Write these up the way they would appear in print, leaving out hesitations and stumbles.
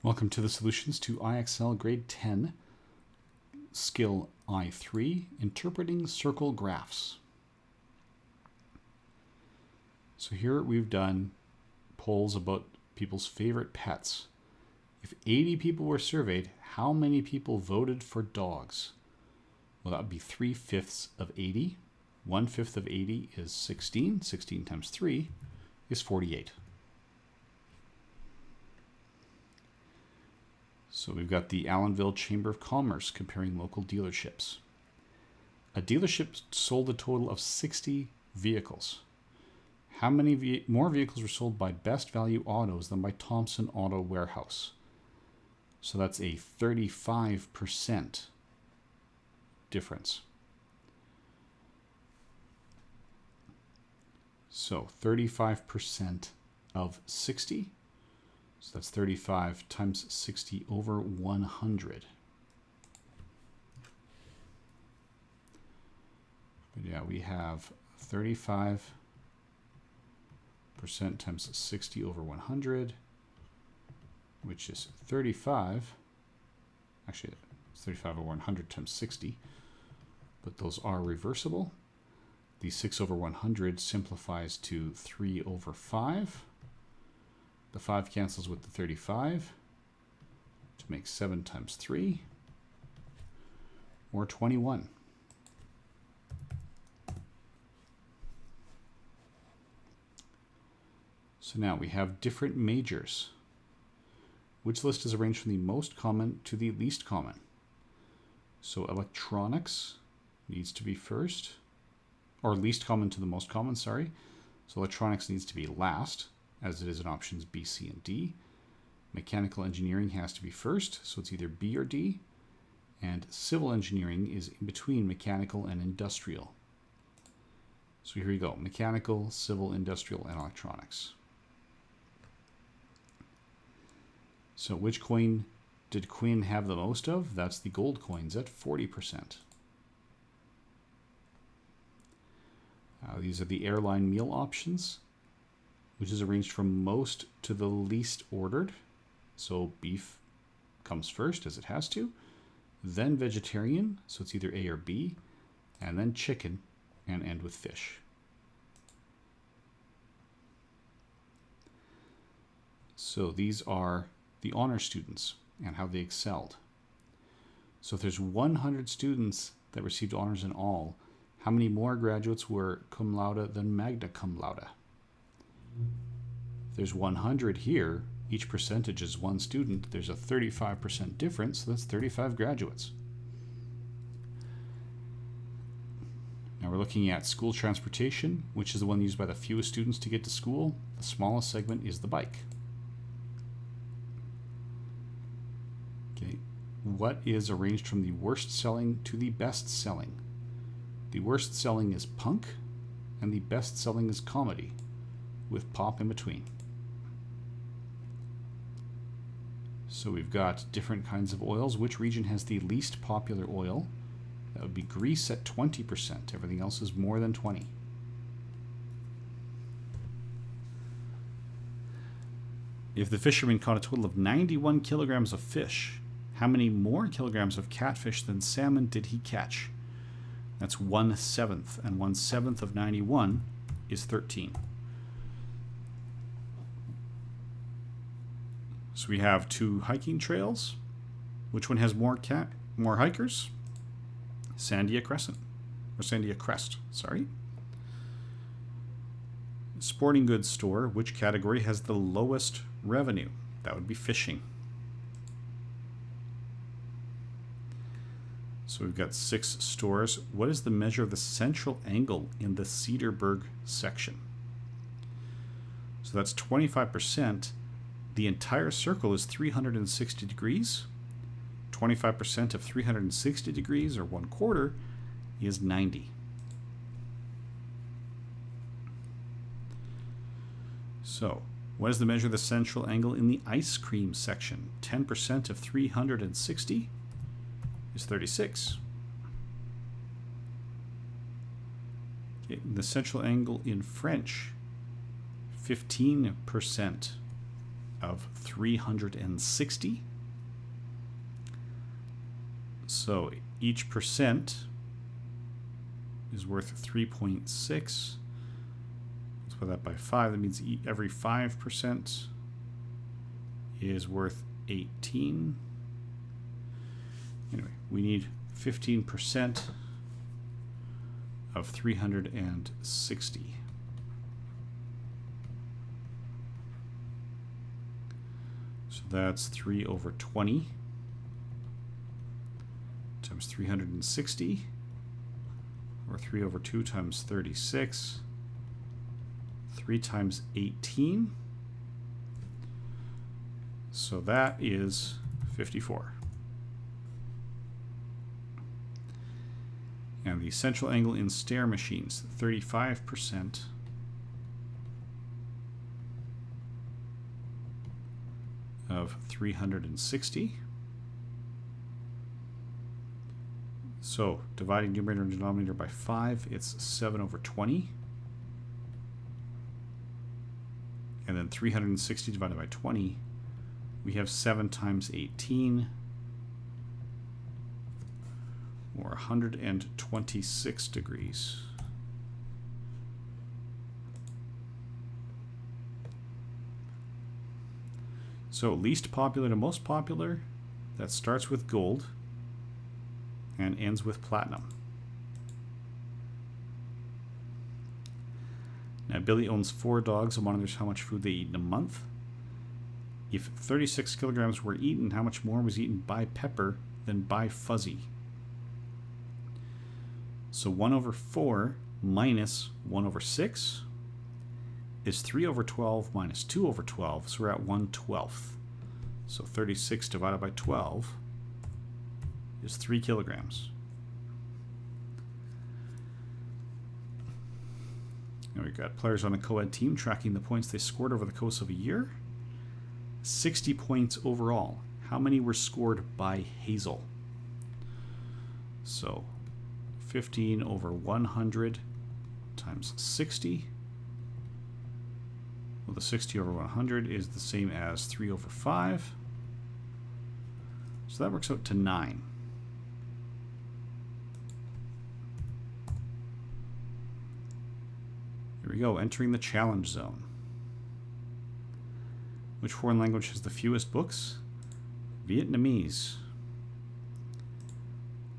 Welcome to the solutions to IXL Grade 10, Skill I3, Interpreting Circle Graphs. So here we've done polls about people's favorite pets. If 80 people were surveyed, how many people voted for dogs? Well, that would be 3/5 of 80. 1/5 of 80 is 16. 16 times 3 is 48. So we've got the Allenville Chamber of Commerce comparing local dealerships. A dealership sold a total of 60 vehicles. How many more vehicles were sold by Best Value Autos than by Thompson Auto Warehouse? So that's a 35% difference. So 35% of 60. So that's 35 times 60 over 100. But yeah, we have 35% times 60 over 100, which is 35. Actually, it's 35 over 100 times 60, but those are reversible. The 6 over 100 simplifies to 3 over 5. The 5 cancels with the 35 to make 7 times 3, or 21. So now we have different majors. Which list is arranged from the most common to the least common? So electronics needs to be first, or least common to the most common, sorry. So electronics needs to be last, as it is in options B, C, and D. Mechanical engineering has to be first, so it's either B or D. And civil engineering is in between mechanical and industrial. So here you go, mechanical, civil, industrial, and electronics. So which coin did Quinn have the most of? That's the gold coins at 40%. These are the airline meal options, which is arranged from most to the least ordered. So beef comes first, as it has to, then vegetarian, so it's either A or B, and then chicken, and end with fish. So these are the honor students and how they excelled. So if there's 100 students that received honors in all, how many more graduates were cum laude than magna cum laude? If there's 100 here, each percentage is one student, there's a 35% difference, so that's 35 graduates. Now we're looking at school transportation, which is the one used by the fewest students to get to school. The smallest segment is the bike. Okay, what is arranged from the worst selling to the best selling? The worst selling is punk, and the best selling is comedy, with pop in between. So we've got different kinds of oils. Which region has the least popular oil? That would be Greece at 20%. Everything else is more than 20. If the fisherman caught a total of 91 kilograms of fish, how many more kilograms of catfish than salmon did he catch? That's 1/7, and 1/7 of 91 is 13. So we have two hiking trails. Which one has more hikers? Sandia Crest, sorry. Sporting goods store. Which category has the lowest revenue? That would be fishing. So we've got 6 stores. What is the measure of the central angle in the Cedarburg section? So that's 25%. The entire circle is 360 degrees. 25% of 360 degrees, or 1/4, is 90. So, what is the measure of the central angle in the ice cream section? 10% of 360 is 36. Okay, the central angle in French, 15% of 360. So each percent is worth 3.6. Let's put that by 5. That means every 5% is worth 18. Anyway, we need 15% of 360. So that's 3 over 20 times 360, or 3 over 2 times 36, 3 times 18. So that is 54. And the central angle in stair machines, 35% of 360. So dividing numerator and denominator by 5, it's 7 over 20. And then 360 divided by 20, we have 7 times 18, or 126 degrees. So least popular to most popular, that starts with gold and ends with platinum. Now Billy owns 4 dogs and monitors how much food they eat in a month. If 36 kilograms were eaten, how much more was eaten by Pepper than by Fuzzy? So 1 over 4 minus 1 over 6 is 3 over 12 minus 2 over 12, so we're at 1/12. So 36 divided by 12 is 3 kilograms. Now we've got players on a co-ed team tracking the points they scored over the course of a year. 60 points overall. How many were scored by Hazel? So 15 over 100 times 60. Well, the 60 over 100 is the same as 3 over 5. So that works out to 9. Here we go, entering the challenge zone. Which foreign language has the fewest books? Vietnamese.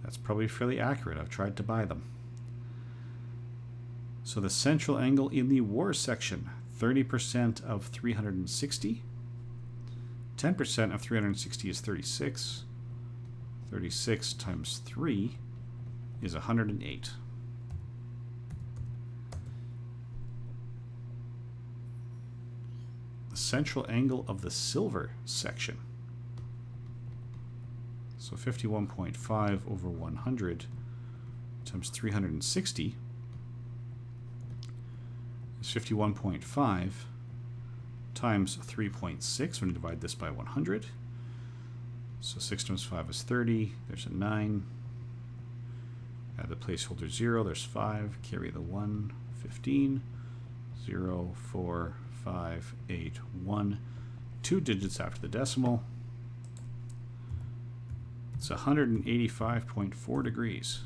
That's probably fairly accurate. I've tried to buy them. So the central angle in the war section, 30% of 360. 10% of 360 is 36. 36 times 3 is 108. The central angle of the silver section. So 51.5 over 100 times 360 is 51.5 times 3.6. We're going to divide this by 100. So 6 times 5 is 30. There's a 9. Add the placeholder 0. There's 5. Carry the 1. 15. 0, 4, 5, 8, 1. 2 digits after the decimal. It's 185.4 degrees.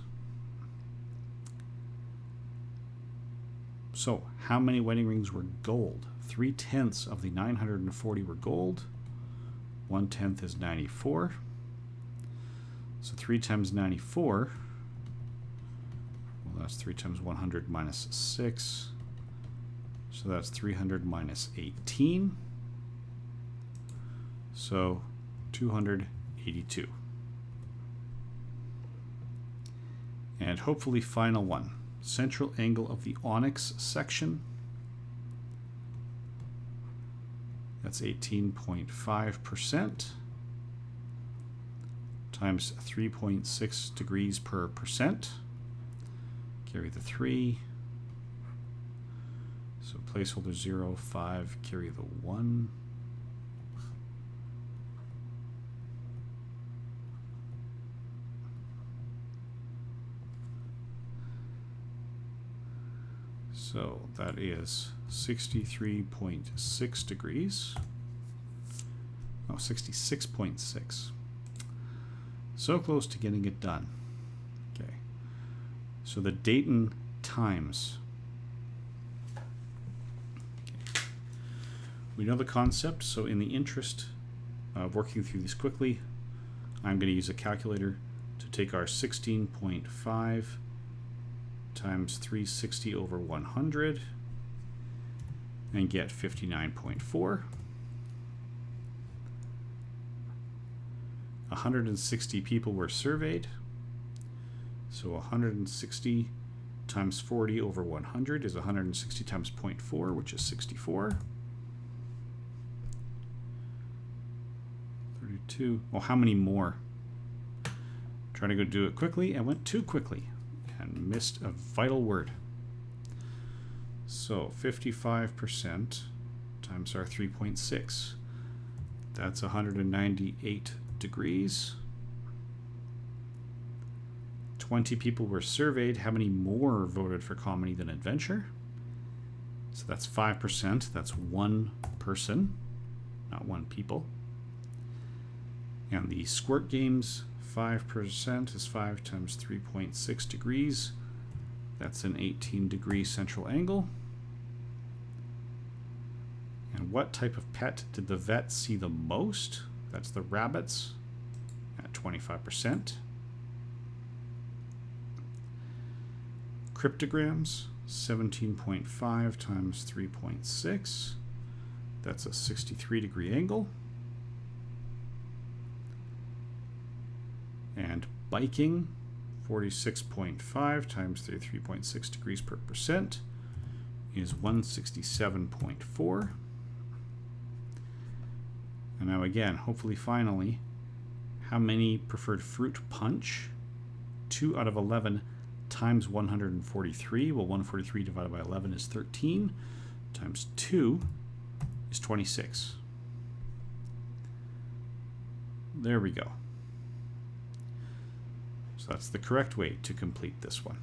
So, how many wedding rings were gold? 3/10 of the 940 were gold. 1/10 is 94. So 3 times 94, well, that's 3 times 100 minus 6. So that's 300 minus 18. So 282. And hopefully final one. Central angle of the onyx section. That's 18.5% times 3.6 degrees per percent. Carry the 3. So placeholder 0, 5, carry the 1. So that is 63.6 degrees. Oh, 66.6. So close to getting it done. Okay. So the Dayton Times. Okay. We know the concept, so in the interest of working through these quickly, I'm going to use a calculator to take our 16.5 times 360 over 100 and get 59.4. 160 people were surveyed. So 160 times 40 over 100 is 160 times 0.4, which is 64. 32. Well, how many more? Trying to go do it quickly. I went too quickly and missed a vital word. So 55% times our 3.6. That's 198 degrees. 20 people were surveyed. How many more voted for comedy than adventure? So that's 5%. That's one person, not one people. And the squirt games, 5% is 5 times 3.6 degrees. That's an 18-degree central angle. And what type of pet did the vet see the most? That's the rabbits at 25%. Cryptograms, 17.5 times 3.6. That's a 63-degree angle. And biking, 46.5 times 33.6 degrees per percent is 167.4. And now again, hopefully finally, how many preferred fruit punch? 2 out of 11 times 143. Well, 143 divided by 11 is 13. Times 2 is 26. There we go. So that's the correct way to complete this one.